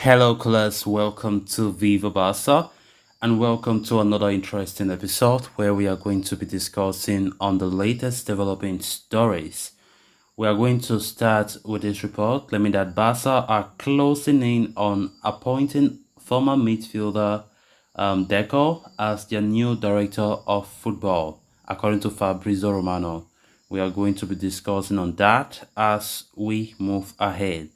Hello, class. Welcome to Viva Barca, and welcome to another interesting episode where we are going to be discussing on the latest developing stories. We are going to start with this report claiming that Barca are closing in on appointing former midfielder Deco as their new director of football, according to Fabrizio Romano. We are going to be discussing on that as we move ahead.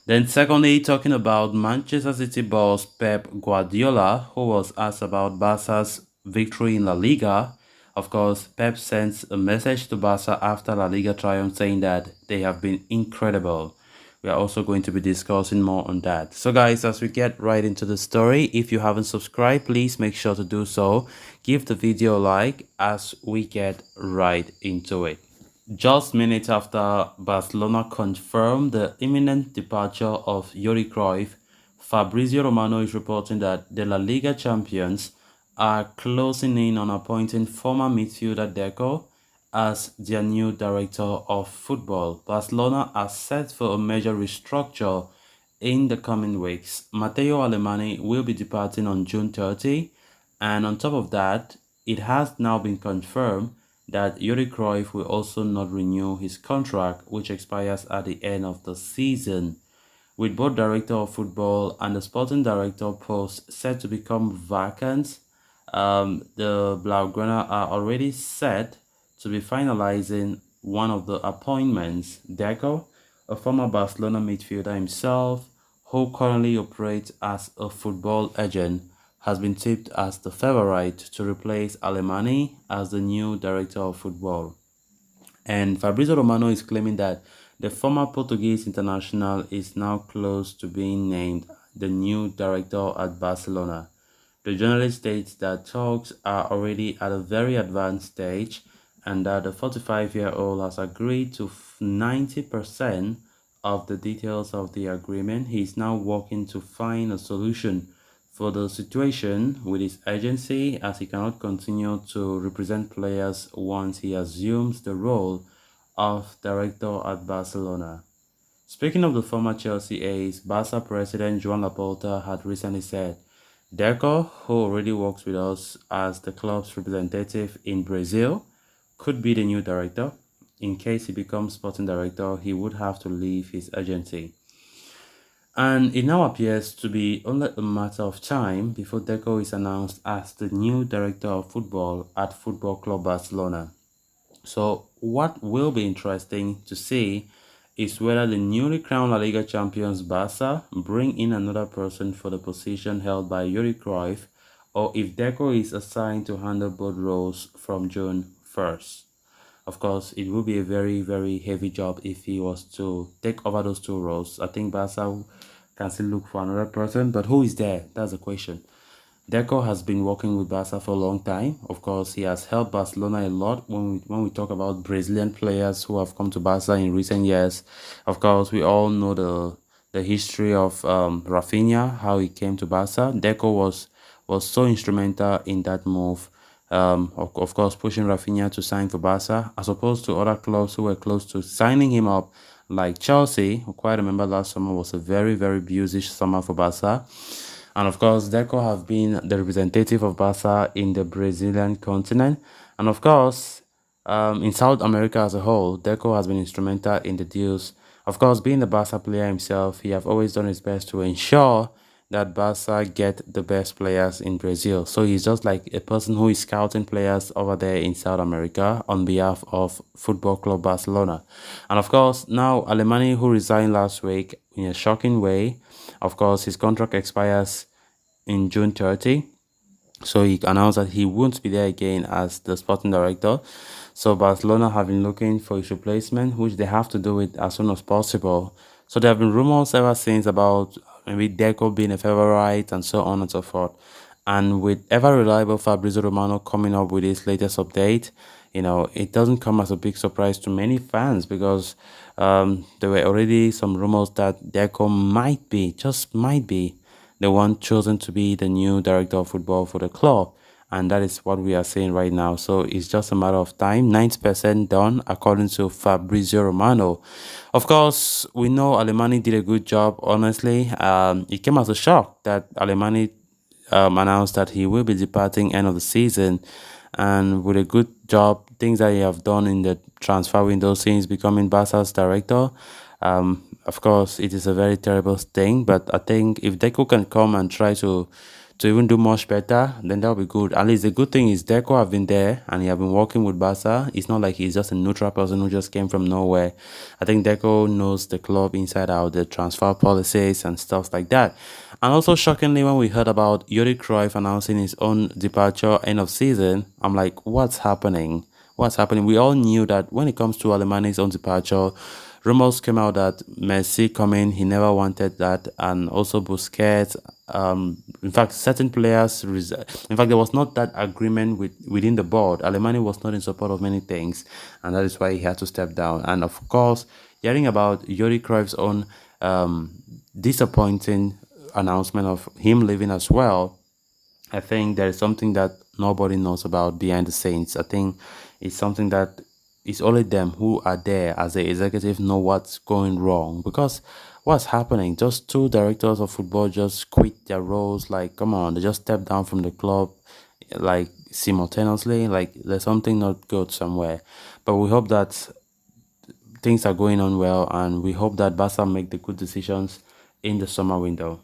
Then, secondly, talking about Manchester City boss Pep Guardiola, who was asked about Barca's victory in La Liga. Of course, Pep sends a message to Barca after La Liga triumph saying that they have been incredible. We are also going to be discussing more on that. So guys, as we get right into the story, if you haven't subscribed, please make sure to do so. Give the video a like as we get right into it. Just minutes after Barcelona confirmed the imminent departure of Yuri Cruyff, Fabrizio Romano is reporting that the La Liga champions are closing in on appointing former midfielder Deco as their new director of football. Barcelona are set for a major restructure in the coming weeks. Matteo Alemany will be departing on June 30, and on top of that, it has now been confirmed that Yuri Cruyff will also not renew his contract, which expires at the end of the season. With both director of football and the sporting director post set to become vacant, the Blaugrana are already set to be finalizing one of the appointments. Deco, a former Barcelona midfielder himself, who currently operates as a football agent, has been tipped as the favorite to replace Alemany as the new director of football. And Fabrizio Romano is claiming that the former Portuguese international is now close to being named the new director at Barcelona. The journalist states that talks are already at a very advanced stage and that the 45-year-old has agreed to 90% of the details of the agreement. He is now working to find a solution for the situation with his agency, as he cannot continue to represent players once he assumes the role of director at Barcelona. Speaking of the former Chelsea ace, Barca president Joan Laporta had recently said, Deco, who already works with us as the club's representative in Brazil, could be the new director. In case he becomes sporting director, he would have to leave his agency. And it now appears to be only a matter of time before Deco is announced as the new director of football at Football Club Barcelona. So what will be interesting to see is whether the newly crowned La Liga champions Barca bring in another person for the position held by Yuri Cruyff, or if Deco is assigned to handle both roles from June 1st. Of course, it will be a very, very heavy job if he was to take over those two roles. I think Barca can still look for another person, but who is there? That's the question. Deco has been working with Barca for a long time. Of course, he has helped Barcelona a lot when we talk about Brazilian players who have come to Barca in recent years. Of course, we all know the history of Rafinha, how he came to Barca. Deco was so instrumental in that move. Of course, pushing Rafinha to sign for Barca, as opposed to other clubs who were close to signing him up, like Chelsea. I quite remember last summer was a very, very busy summer for Barca. And of course, Deco have been the representative of Barca in the Brazilian continent. And of course, in South America as a whole, Deco has been instrumental in the deals. Of course, being the Barca player himself, he have always done his best to ensure that Barca get the best players in Brazil. So he's just like a person who is scouting players over there in South America on behalf of Football Club Barcelona. And of course, now Alemany, who resigned last week in a shocking way, of course, his contract expires in June 30. So he announced that he won't be there again as the sporting director. So Barcelona have been looking for his replacement, which they have to do it as soon as possible. So there have been rumors ever since about maybe Deco being a favorite and so on and so forth. And with ever-reliable Fabrizio Romano coming up with his latest update, it doesn't come as a big surprise to many fans because there were already some rumors that Deco just might be, the one chosen to be the new director of football for the club. and that is what we are seeing right now. So it's just a matter of time. 90% done, according to Fabrizio Romano. Of course, we know Alemani did a good job. Honestly, it came as a shock that Alemani announced that he will be departing end of the season, and with a good job, things that he have done in the transfer window since becoming Barca's director. Of course, it is a very terrible thing, but I think if Deco can come and try to even do much better, then that'll be good. At least the good thing is Deco have been there and he have been working with Barca. It's not like he's just a neutral person who just came from nowhere. I think Deco knows the club inside out, the transfer policies and stuff like that. And also shockingly, when we heard about Yuri Cruyff announcing his own departure end of season, I'm like, what's happening? What's happening? We all knew that when it comes to Alemani's own departure, rumors came out that Messi coming, he never wanted that, and also Busquets. In fact, certain players. In fact, there was not that agreement within the board. Alemani was not in support of many things, and that is why he had to step down. And of course, hearing about Yuri Cruyff's own disappointing announcement of him leaving as well, I think there is something that nobody knows about behind the scenes. I think it's something that it's only them who are there as the executive know what's going wrong, because what's happening? Just two directors of football just quit their roles. Like, come on, they just stepped down from the club like simultaneously. Like, there's something not good somewhere. But we hope that things are going on well, and we hope that Barca make the good decisions in the summer window.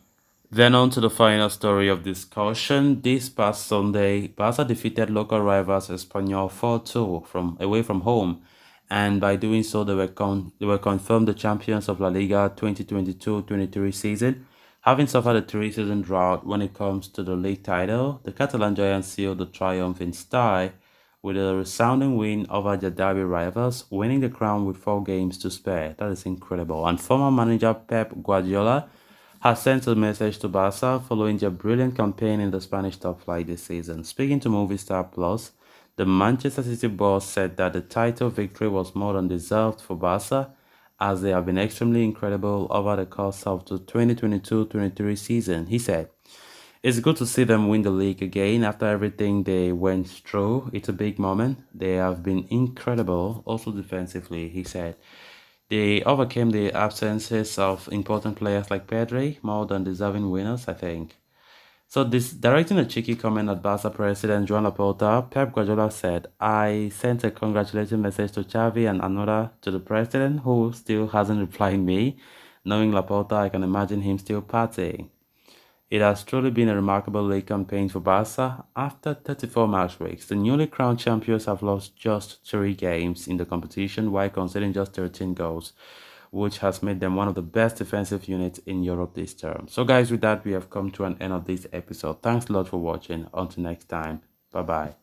Then on to the final story of discussion. This past Sunday, Barca defeated local rivals Espanyol 4-2 from away from home, and by doing so, they were confirmed the champions of La Liga 2022-23 season. Having suffered a three-season drought when it comes to the league title, the Catalan Giants sealed the triumph in style with a resounding win over their derby rivals, winning the crown with 4 games to spare. That is incredible. And former manager Pep Guardiola has sent a message to Barca following their brilliant campaign in the Spanish top flight this season. Speaking to Movistar Plus, the Manchester City boss said that the title victory was more than deserved for Barca, as they have been extremely incredible over the course of the 2022-23 season. He said, "It's good to see them win the league again after everything they went through. It's a big moment. They have been incredible, also defensively," he said. They overcame the absences of important players like Pedri, more than deserving winners, I think. So, this directing a cheeky comment at Barca president Joan Laporta, Pep Guardiola said, "I sent a congratulatory message to Xavi and another to the president, who still hasn't replied me. Knowing Laporta, I can imagine him still partying." It has truly been a remarkable league campaign for Barca. After 34 match weeks, the newly crowned champions have lost just 3 games in the competition while conceding just 13 goals, which has made them one of the best defensive units in Europe this term. So guys, with that, we have come to an end of this episode. Thanks a lot for watching. Until next time, bye bye.